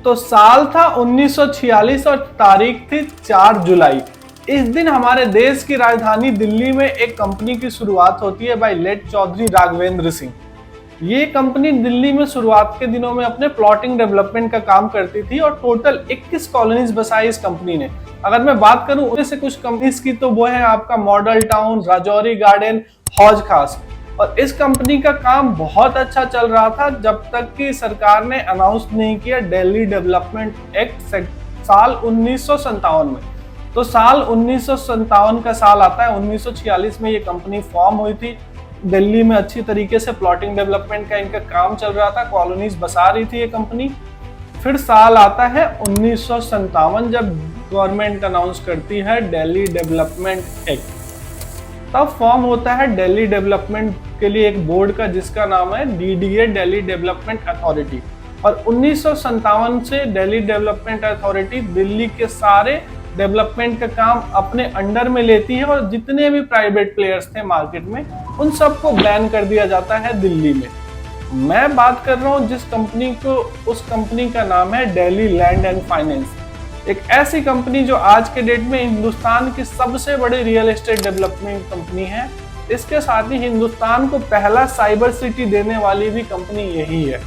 तो साल था 1946 और तारीख थी 4 जुलाई। इस दिन हमारे देश की राजधानी दिल्ली में एक कंपनी की शुरुआत होती है बाय लेट चौधरी राघवेंद्र सिंह। ये कंपनी दिल्ली में शुरुआत के दिनों में अपने प्लॉटिंग डेवलपमेंट का काम करती थी और टोटल 21 कॉलोनीज बसाई इस कंपनी ने। अगर मैं बात करूं उनमें से कुछ कंपनीज की, तो वो है आपका मॉडल टाउन, राजौरी गार्डन, हौज खास। और इस कंपनी का काम बहुत अच्छा चल रहा था जब तक कि सरकार ने अनाउंस नहीं किया दिल्ली डेवलपमेंट एक्ट साल 1957 में। तो साल 1957 का साल आता है। 1946 में ये कंपनी फॉर्म हुई थी। दिल्ली में अच्छी तरीके से प्लॉटिंग डेवलपमेंट का इनका काम चल रहा था, कॉलोनीज बसा रही थी ये कंपनी। फिर साल आता है 1957 जब गवर्नमेंट अनाउंस करती है दिल्ली डेवलपमेंट एक्ट। तब फॉर्म होता है दिल्ली डेवलपमेंट के लिए एक बोर्ड का, जिसका नाम है DDA, दिल्ली डेवलपमेंट अथॉरिटी। और 1957 से दिल्ली डेवलपमेंट अथॉरिटी दिल्ली के सारे डेवलपमेंट का काम अपने अंडर में लेती है और जितने भी प्राइवेट प्लेयर्स थे मार्केट में उन सबको बैन कर दिया जाता है दिल्ली में। मैं बात कर रहा हूँ जिस कंपनी को, उस कंपनी का नाम है दिल्ली लैंड एंड फाइनेंस। एक ऐसी कंपनी जो आज के डेट में हिंदुस्तान की सबसे बड़ी रियल एस्टेट डेवलपमेंट कंपनी है। इसके साथ ही हिंदुस्तान को पहला साइबर सिटी देने वाली भी कंपनी यही है।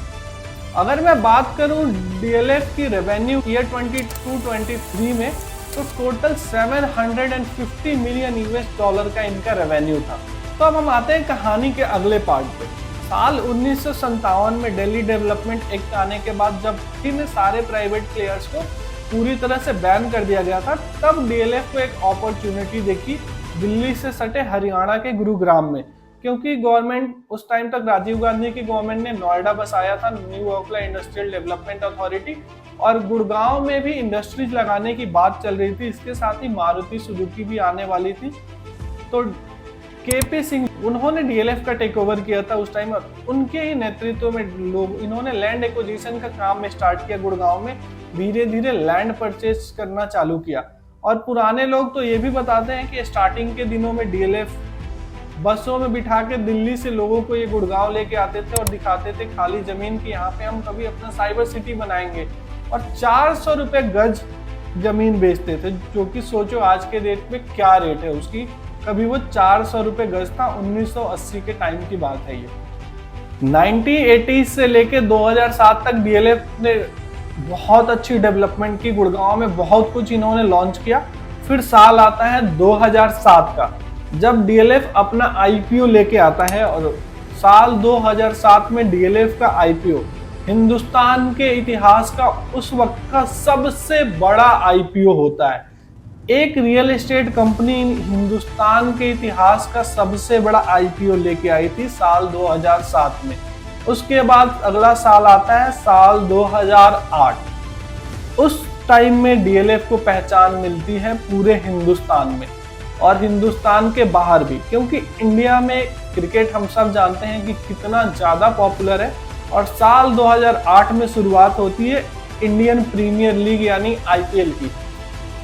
अगर मैं बात करूं DLF की रेवेन्यू ईयर 22-23 में, तो टोटल 750 मिलियन US$ का इनका रेवेन्यू था। तो अब हम आते हैं कहानी के अगले पार्ट पे। साल 1957 में दिल्ली डेवलपमेंट एक्ट आने के बाद जब इन सारे प्राइवेट प्लेयर्स को पूरी तरह से बैन कर दिया गया था, तब DLF को एक अपॉर्चुनिटी देखी दिल्ली से सटे हरियाणा के गुरुग्राम में। क्योंकि गवर्नमेंट उस टाइम तक, राजीव गांधी की गवर्नमेंट ने नोएडा बसाया था, new Okhla industrial development authority, और गुड़गांव में भी इंडस्ट्रीज लगाने की बात चल रही थी। इसके साथ ही मारुति सुजुकी भी आने वाली थी। तो KP सिंह, उन्होंने DLF का टेक ओवर किया था उस टाइम। उनके ही नेतृत्व में इन्होंने लैंड एक्विजिशन का काम स्टार्ट किया गुड़गांव में। धीरे धीरे लैंड परचेज करना चालू किया। और पुराने लोग तो ये भी बताते हैं कि स्टार्टिंग के दिनों में DLF बसों में बिठा के दिल्ली से लोगों को ये गुड़गांव लेके आते थे और दिखाते थे खाली जमीन की, यहाँ पे हम कभी अपना साइबर सिटी बनाएंगे। और 400 रुपए गज जमीन बेचते थे, जो कि सोचो आज के डेट में क्या रेट है उसकी। कभी वो 400 रुपए गज था। 1980 के टाइम की बात है ये। 1980 से लेके 2007 तक DLF ने बहुत अच्छी डेवलपमेंट की। गुड़गांव में बहुत कुछ इन्होंने लॉन्च किया। फिर साल आता है 2007 का, जब DLF अपना IPO लेके आता है। और साल 2007 में DLF का IPO हिंदुस्तान के इतिहास का उस वक्त का सबसे बड़ा IPO होता है। एक रियल एस्टेट कंपनी हिंदुस्तान के इतिहास का सबसे बड़ा IPO लेके आई थी साल 2007 में। उसके बाद अगला साल आता है साल 2008। उस टाइम में DLF को पहचान मिलती है पूरे हिंदुस्तान में और हिंदुस्तान के बाहर भी, क्योंकि इंडिया में क्रिकेट हम सब जानते हैं कि कितना ज़्यादा पॉपुलर है। और साल 2008 में शुरुआत होती है इंडियन प्रीमियर लीग यानी IPL की।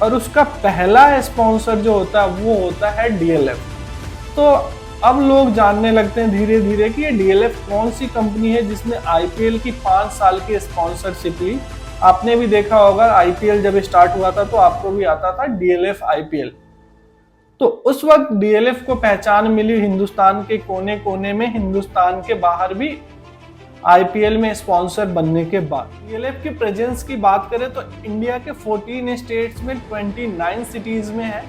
और उसका पहला स्पॉन्सर जो होता है वो होता है DLF। तो अब लोग जानने लगते हैं धीरे धीरे कि ये DLF कौन सी कंपनी है जिसने IPL की 5 साल की स्पॉन्सरशिप ली। आपने भी देखा होगा IPL जब स्टार्ट हुआ था तो आपको भी आता था DLF IPL। तो उस वक्त DLF को पहचान मिली हिंदुस्तान के कोने कोने में, हिंदुस्तान के बाहर भी IPL में स्पॉन्सर बनने के बाद। DLF की प्रेजेंस की बात करें तो इंडिया के 14 स्टेट्स में 29 सिटीज में है।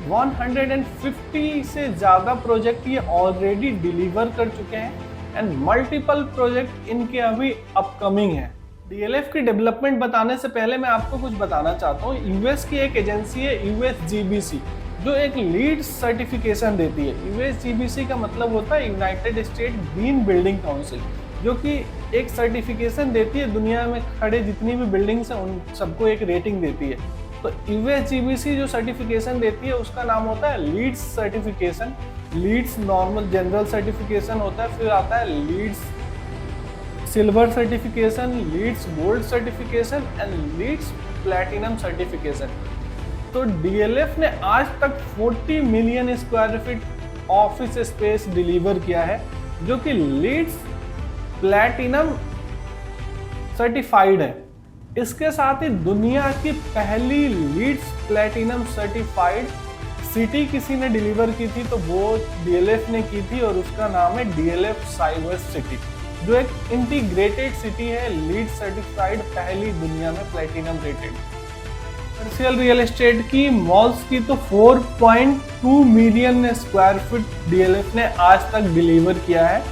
150 से ज्यादा प्रोजेक्ट ये ऑलरेडी डिलीवर कर चुके हैं एंड मल्टीपल प्रोजेक्ट इनके अभी अपकमिंग है। DLF की डेवलपमेंट बताने से पहले मैं आपको कुछ बताना चाहता हूँ। US की एक एजेंसी है USGBC, जो एक लीड सर्टिफिकेशन देती है। USGBC का मतलब होता है United state green building council, जो कि एक सर्टिफिकेशन देती है दुनिया में खड़े जितनी भी बिल्डिंग्स हैं उन सबको एक रेटिंग देती है। तो USGBC जो सर्टिफिकेशन देती है उसका नाम होता है LEEDs certification. LEEDs normal general certification होता है, फिर आता है LEEDs silver certification, LEEDs gold certification and LEEDs platinum certification. तो DLF ने आज तक 40 million square feet office space deliver किया है, जो कि लीड्स प्लैटिनम सर्टिफाइड है। इसके साथ ही दुनिया की पहली लीड्स प्लेटिनम सर्टिफाइड सिटी किसी ने डिलीवर की थी तो वो डीएलएफ ने की थी, और उसका नाम है डीएलएफ साइवेस्ट सिटी, जो एक इंटीग्रेटेड सिटी है, लीड सर्टिफाइड, पहली दुनिया में platinum rated. Commercial real estate की मॉल्स की तो 4.2 मिलियन स्क्वायर फीट डीएलएफ ने आज तक डिलीवर किया है।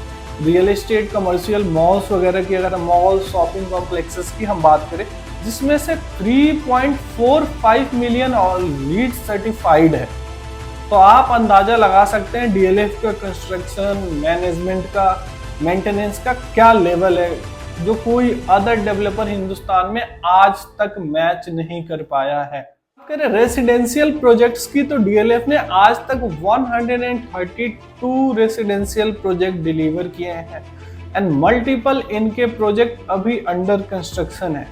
रियल एस्टेट कमर्शियल मॉल्स वगैरह की, अगर मॉल शॉपिंग कॉम्प्लेक्सेस की हम बात करें, जिसमें से 3.45 मिलियन लीड सर्टिफाइड है। तो आप अंदाजा लगा सकते हैं डीएलएफ का कंस्ट्रक्शन, मैनेजमेंट का, मेंटेनेंस का क्या लेवल है, जो कोई अदर डेवलपर हिंदुस्तान में आज तक मैच नहीं कर पाया है। करें रेसिडेंशियल प्रोजेक्ट्स की तो डीएलएफ ने आज तक 132 रेसिडेंशियल प्रोजेक्ट डिलीवर किए हैं, एंड मल्टीपल इनके प्रोजेक्ट अभी अंडर कंस्ट्रक्शन है।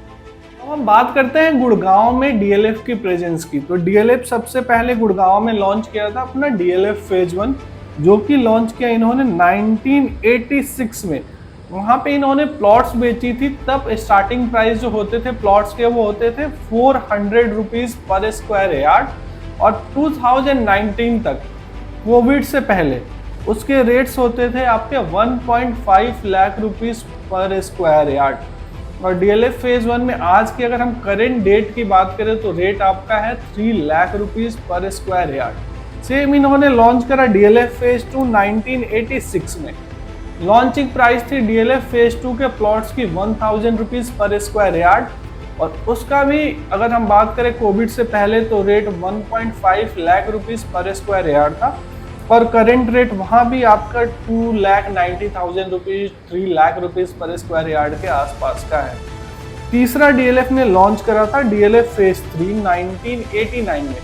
अब हम बात करते हैं गुड़गांव में डीएलएफ की प्रेजेंस की। तो डीएलएफ सबसे पहले गुड़गांव में लॉन्च किया था अपना डीएलएफ फेज 1, जो कि लॉन्च किया इन्होंने 1986 में। वहां पे इन्होंने प्लॉट्स बेची थी, तब स्टार्टिंग प्राइस जो होते थे प्लॉट्स के वो होते थे 400 रुपीज पर स्क्वायर यार्ड, और 2019 तक, कोविड से पहले, उसके रेट्स होते थे आपके 1.5 lakh rupees per square yard. और डीएलएफ फेज 1 में आज की अगर हम करेंट डेट की बात करें तो रेट आपका है 3 lakh rupees per square yard. Same इन्होंने लॉन्च करा डीएलएफ फेज 2 1986 में। लॉन्चिंग प्राइस थी डीएलएफ फेज 2 के प्लॉट्स की 1000 रुपीज पर स्क्वायर यार्ड, और उसका भी अगर हम बात करें कोविड से पहले तो rate 1.5 lakh rupees per square yard था, पर करेंट रेट वहां भी आपका 2,90,000 rupees, 3 lakh rupees per square yard के आसपास का है। तीसरा डीएलएफ ने लॉन्च करा था डीएलएफ फेज 3 1989 में।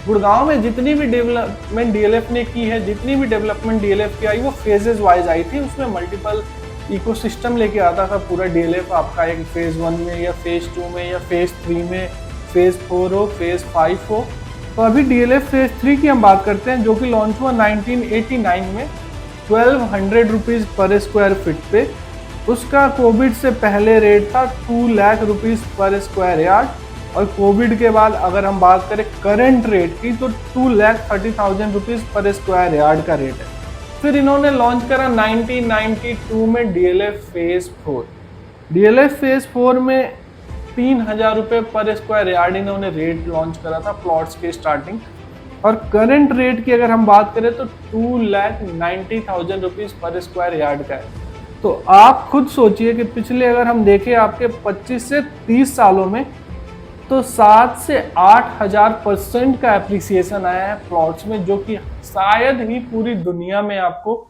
गुड़गांव में जितनी भी डेवलपमेंट डीएलएफ ने की है, जितनी भी डेवलपमेंट डीएलएफ की आई, वो फेजेस वाइज आई थी। उसमें मल्टीपल इकोसिस्टम लेके आता था पूरा डीएलएफ आपका, एक फेज 1 में या फेज 2 में या फेज 3 में, फेज 4 हो, फेज 5 हो। तो अभी डीएलएफ फेज 3 की हम बात करते हैं, जो कि लॉन्च हुआ 1989 में 1200 रुपीज पर स्क्वायर फीट पे। उसका कोविड से पहले रेट था 2 lakh rupees per square yard, और कोविड के बाद अगर हम बात करें करंट रेट की तो 2,30,000 रुपीज पर स्क्वायर यार्ड का रेट है। फिर इन्होंने लॉन्च करा 1992 में डीएलएफ फेज 4। डीएलएफ फेज 4 में 3,000 रुपये पर स्क्वायर यार्ड इन्होंने रेट लॉन्च करा था प्लॉट्स के स्टार्टिंग, और करंट रेट की अगर हम बात करें तो 2,90,000 रुपीज पर स्क्वायर यार्ड का है। तो आप खुद सोचिए कि पिछले अगर हम देखें आपके 25 से 30 सालों में तो 7 से 8,000% का एप्रिसिएशन आया है प्लॉट्स में, जो कि शायद ही पूरी दुनिया में आपको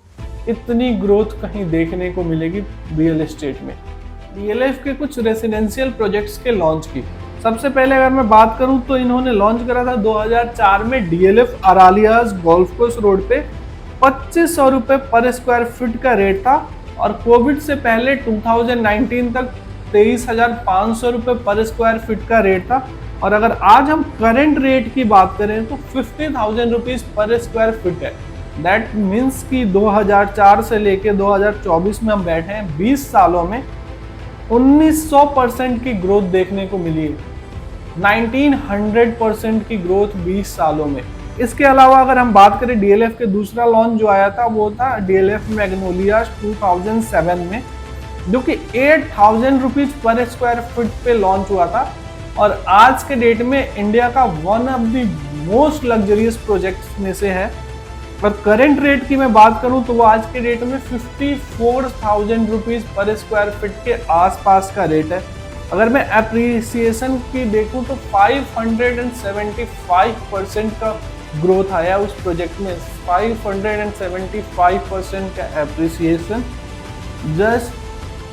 इतनी ग्रोथ कहीं देखने को मिलेगी रियल एस्टेट में। डीएलएफ के कुछ रेसिडेंशियल प्रोजेक्ट्स के लॉन्च की सबसे पहले अगर मैं बात करूं तो इन्होंने लॉन्च करा था 2004 में डीएलएफ अरालियाज गोल्फ कोर्स रोड पे 2500 रुपये पर स्क्वायर फीट का रेट था, और कोविड से पहले 2019 तक 23,500 रुपये पर स्क्वायर फीट का रेट था। और अगर आज हम करंट रेट की बात करें तो 50,000 रुपीज पर स्क्वायर फीट है। दैट मीन्स कि 2004 से लेके 2024 में हम बैठे हैं, 20 सालों में 1900% की ग्रोथ देखने को मिली है, 1900% की ग्रोथ 20 सालों में। इसके अलावा अगर हम बात करें डीएलएफ के दूसरा लॉन्च जो आया था वो था डीएलएफ मैग्नोलिया 2007 में, जो कि 8,000 रुपीज पर स्क्वायर फीट पे लॉन्च हुआ था, और आज के डेट में इंडिया का one of the most luxurious projects में से है। पर करंट रेट की मैं बात करूं तो वो आज के डेट में 54,000 रुपीज पर स्क्वायर फीट के आसपास का रेट है। अगर मैं एप्रिसिएशन की देखूं तो 575% का ग्रोथ आया उस प्रोजेक्ट में, 575% का appreciation just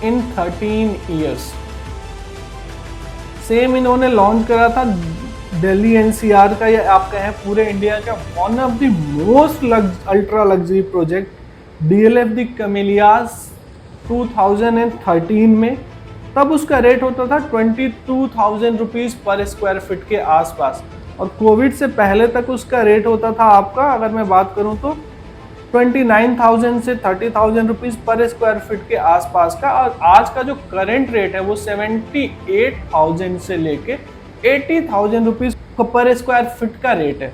in 13 years. Same इन्होंने लॉन्च करा था दिल्ली एनसीआर का, या आप कहें पूरे इंडिया का one of the most ultra luxury project DLF the Camellias 2013 में। तब उसका रेट होता था 22,000 रुपीज पर स्क्वायर फीट के आसपास, और कोविड से पहले तक उसका रेट होता था आपका, अगर मैं बात करूं तो 29,000 से 30,000 रुपीज पर स्क्वायर फीट के आसपास का, और आज का जो करंट रेट है वो 78,000 से लेके 80,000 रुपीज पर स्क्वायर फीट का रेट है।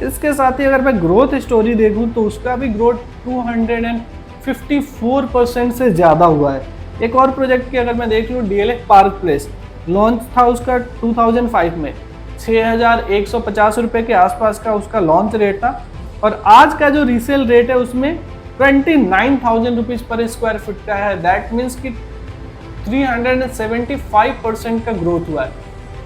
इसके साथ ही अगर मैं ग्रोथ स्टोरी देखूं तो उसका भी ग्रोथ 254% से ज़्यादा हुआ है। एक और प्रोजेक्ट की अगर मैं देख लूँ, DLF पार्क प्लेस, लॉन्च था उसका 2005 में, 6,150 रुपये के आसपास का उसका लॉन्च रेट था, और आज का जो रीसेल रेट है उसमें 29,000 रुपीज़ पर स्क्वायर फीट का है। दैट मीन्स कि 375% का ग्रोथ हुआ है।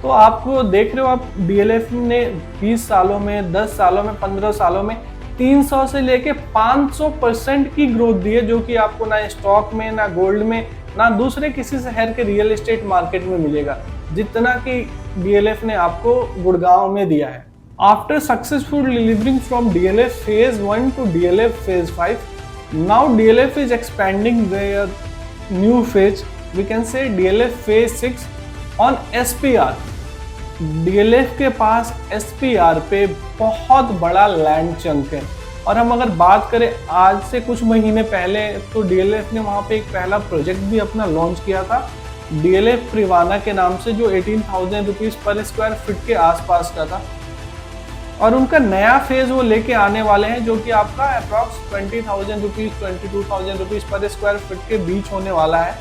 तो आपको देख रहे हो आप, DLF ने 20 सालों में, 10 सालों में, 15 सालों में 300 से लेके 500% की ग्रोथ दी है, जो कि आपको ना स्टॉक में, ना गोल्ड में, ना दूसरे किसी शहर के रियल एस्टेट मार्केट में मिलेगा, जितना कि DLF ने आपको गुड़गांव में दिया है। After successful delivering from DLF phase 1 to DLF phase 5, now DLF is expanding their new phase, we can say DLF phase 6 on SPR। DLF के पास SPR पे बहुत बड़ा लैंड चंक है, और हम अगर बात करें आज से कुछ महीने पहले, तो DLF ने वहाँ पे एक पहला प्रोजेक्ट भी अपना लॉन्च किया था, DLF प्रिवाना के नाम से, जो 18,000 रुपीज़ पर स्क्वायर फीट के आसपास का था, और उनका नया फेज वो लेके आने वाले हैं, जो कि आपका अप्रॉक्स 20,000 रुपीज़ 22,000 रुपीज़ पर स्क्वायर फीट के बीच होने वाला है।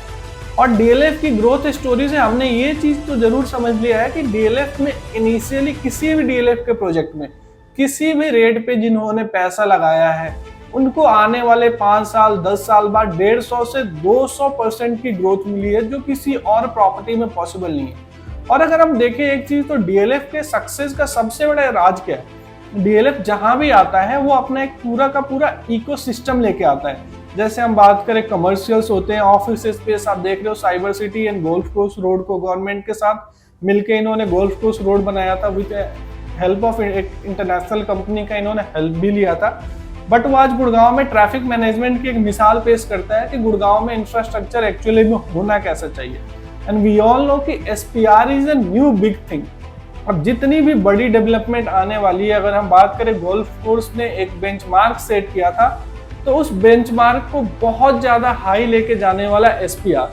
और DLF की ग्रोथ स्टोरी से हमने ये चीज़ तो ज़रूर समझ लिया है कि DLF में इनिशियली किसी भी DLF के प्रोजेक्ट में किसी भी रेट पे जिन्होंने पैसा लगाया है, उनको आने वाले 5 साल 10 साल बाद 150 से 200% की ग्रोथ मिली है, जो किसी और प्रॉपर्टी में पॉसिबल नहीं है। और अगर हम देखें एक चीज, तो DLF के सक्सेस का सबसे बड़ा राज क्या है, DLF जहां भी आता है वो अपना एक पूरा का पूरा इकोसिस्टम लेके आता है। जैसे हम बात करें, कमर्शियल्स होते हैं, ऑफिस स्पेस, आप देख रहे हो cyber city and golf course road को गवर्नमेंट के साथ मिलके इन्होंने गोल्फ कोर्स रोड बनाया था, विद हेल्प ऑफ एक इंटरनेशनल कंपनी का इन्होंने हेल्प भी लिया था। बट वो आज गुड़गांव में ट्रैफिक मैनेजमेंट की एक मिसाल पेश करता है कि गुड़गांव में इंफ्रास्ट्रक्चर एक्चुअली में होना कैसा चाहिए। एंड वी ऑल नो कि SPR is a new big thing. अब जितनी भी बड़ी डेवलपमेंट आने वाली है, अगर हम बात करें, गोल्फ कोर्स ने एक बेंचमार्क सेट किया था, तो उस बेंचमार्क को बहुत ज़्यादा हाई लेके जाने वाला SPR,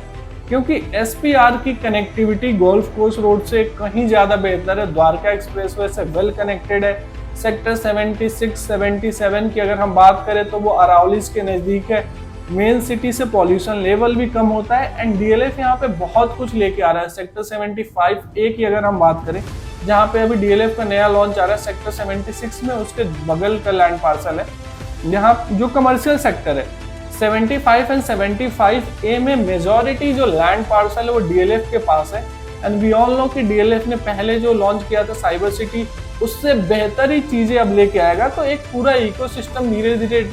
क्योंकि SPR की कनेक्टिविटी गोल्फ कोर्स रोड से कहीं ज़्यादा बेहतर है, द्वारका एक्सप्रेसवे से वेल कनेक्टेड है। सेक्टर 76, 77 की अगर हम बात करें तो वो अरावलीज के नज़दीक है, मेन सिटी से पॉल्यूशन लेवल भी कम होता है। एंड DLF यहाँ पे बहुत कुछ लेके आ रहा है। सेक्टर 75A की अगर हम बात करें, जहाँ पे अभी DLF का नया लॉन्च आ रहा है, सेक्टर 76 में उसके बगल का लैंड पार्सल है, यहाँ जो कमर्शियल सेक्टर है। 75 एंड 75A में मेजॉरिटी जो लैंड पार्सल है वो DLF के पास है। एंड वी ऑल नो कि DLF ने पहले जो लॉन्च किया था साइबर सिटी, उससे बेहतर ही चीजें अब लेके आएगा। तो एक पूरा इकोसिस्टम धीरे धीरे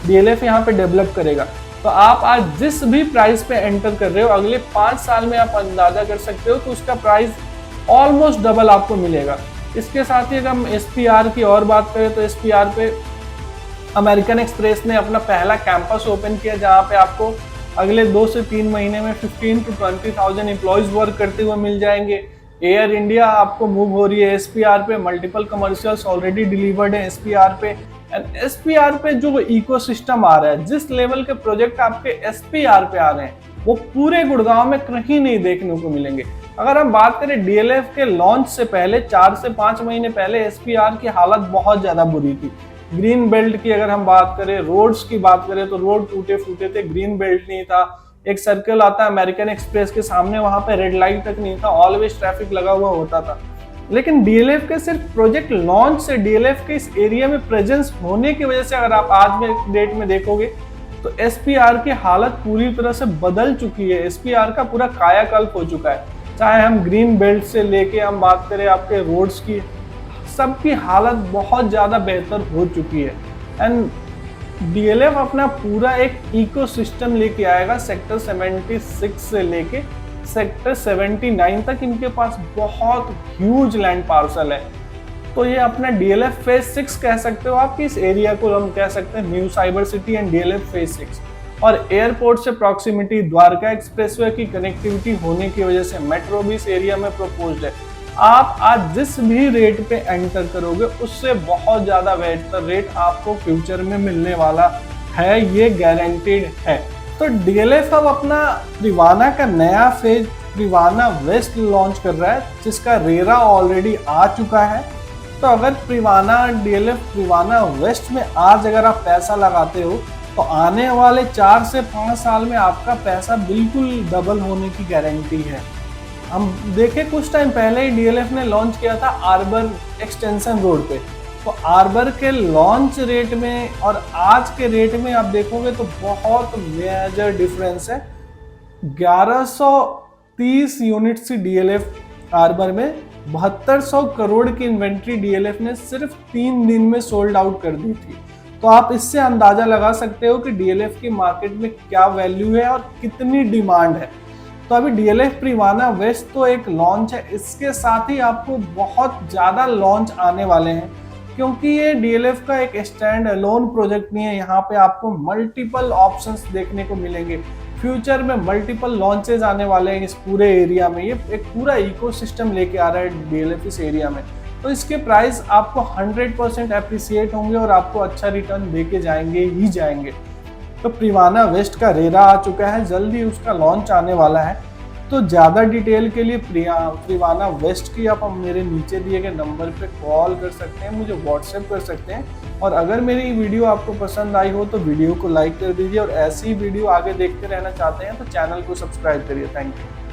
DLF यहाँ पे डेवलप करेगा। तो आप आज जिस भी प्राइस पे एंटर कर रहे हो, अगले 5 साल में आप अंदाजा कर सकते हो कि उसका प्राइस ऑलमोस्ट डबल आपको मिलेगा। इसके साथ ही अगर हम SPR की और बात करें, तो SPR पे अमेरिकन एक्सप्रेस ने अपना पहला कैंपस ओपन किया, जहाँ पे आपको अगले 2 से 3 महीने में 15 to 20,000 एम्प्लॉयज वर्क करते हुए मिल जाएंगे। एयर इंडिया आपको मूव हो रही है SPR पे, मल्टीपल कमर्शियल्स ऑलरेडी डिलीवर्ड है SPR पे। एंड SPR पे जो इकोसिस्टम आ रहा है, जिस लेवल के प्रोजेक्ट आपके SPR पे आ रहे हैं, वो पूरे गुड़गांव में कहीं नहीं देखने को मिलेंगे। अगर हम बात करें DLF के लॉन्च से पहले, 4 से 5 महीने पहले SPR की हालत बहुत ज्यादा बुरी थी। ग्रीन बेल्ट की अगर हम बात करें, रोड्स की बात करें, तो रोड टूटे फूटे थे, ग्रीन बेल्ट नहीं था। एक सर्कल आता है अमेरिकन एक्सप्रेस के सामने, वहां पे रेड लाइट तक नहीं था, ऑलवेज ट्रैफिक लगा हुआ होता था। लेकिन DLF के सिर्फ प्रोजेक्ट लॉन्च से, DLF के इस एरिया में प्रेजेंस होने की वजह से, अगर आप आज में डेट में देखोगे तो SPR की हालत पूरी तरह से बदल चुकी है। SPR का पूरा कायाकल्प हो चुका है। चाहे हम ग्रीन बेल्ट से लेके हम बात करें आपके रोड्स की, सबकी हालत बहुत ज़्यादा बेहतर हो चुकी है। एंड DLF अपना पूरा एक इकोसिस्टम लेके आएगा। सेक्टर 76 से लेके सेक्टर 79 तक इनके पास बहुत ह्यूज लैंड पार्सल है। तो ये अपना DLF फेज 6 कह सकते हो आप, कि इस एरिया को हम कह सकते हैं new cyber city and DLF phase 6। और एयरपोर्ट से प्रॉक्सिमिटी, द्वारका एक्सप्रेसवे की कनेक्टिविटी होने की वजह से मेट्रो भी इस एरिया में प्रपोज्ड है। आप आज जिस भी रेट पे एंटर करोगे उससे बहुत ज्यादा बेहतर रेट आपको फ्यूचर में मिलने वाला है, ये गारंटीड है। तो डीएलएफ अब अपना प्रिवाना का नया फेज प्रिवाना वेस्ट लॉन्च कर रहा है, जिसका रेरा ऑलरेडी आ चुका है। तो अगर प्रिवाना डीएलएफ प्रिवाना वेस्ट में आज अगर आप पैसा लगाते हो तो आने वाले 4 से 5 साल में आपका पैसा बिल्कुल डबल होने की गारंटी है। हम देखें कुछ टाइम पहले ही डीएलएफ ने लॉन्च किया था आर्बर एक्सटेंशन रोड पे। तो आर्बर के लॉन्च रेट में और आज के रेट में आप देखोगे तो बहुत मेजर डिफरेंस है। 1130 यूनिट सी डीएलएफ आर्बर में 7200 करोड़ की इन्वेंट्री डीएलएफ ने सिर्फ 3 दिन में सोल्ड आउट कर दी थी। तो आप इससे अंदाजा लगा सकते हो कि डीएलएफ की मार्केट में क्या वैल्यू है और कितनी डिमांड है। तो अभी डीएलएफ प्रिवाना वेस्ट तो एक लॉन्च है, इसके साथ ही आपको बहुत ज़्यादा लॉन्च आने वाले हैं, क्योंकि ये डीएलएफ का एक स्टैंड अलोन प्रोजेक्ट नहीं है। यहाँ पे आपको मल्टीपल ऑप्शंस देखने को मिलेंगे। फ्यूचर में मल्टीपल लॉन्चेज आने वाले हैं इस पूरे एरिया में। ये एक पूरा इकोसिस्टम लेके आ रहा है डीएलएफ इस एरिया में। तो इसके प्राइस आपको 100% अप्रिसिएट होंगे और आपको अच्छा रिटर्न देके जाएंगे ही जाएंगे। तो प्रिवाना वेस्ट का रेरा आ चुका है, जल्दी उसका लॉन्च आने वाला है। तो ज़्यादा डिटेल के लिए प्रिवाना वेस्ट की आप मेरे नीचे दिए गए नंबर पे कॉल कर सकते हैं, मुझे व्हाट्सएप कर सकते हैं। और अगर मेरी वीडियो आपको पसंद आई हो तो वीडियो को लाइक कर दीजिए, और ऐसी वीडियो आगे देखते रहना चाहते हैं तो चैनल को सब्सक्राइब करिए। Thank you.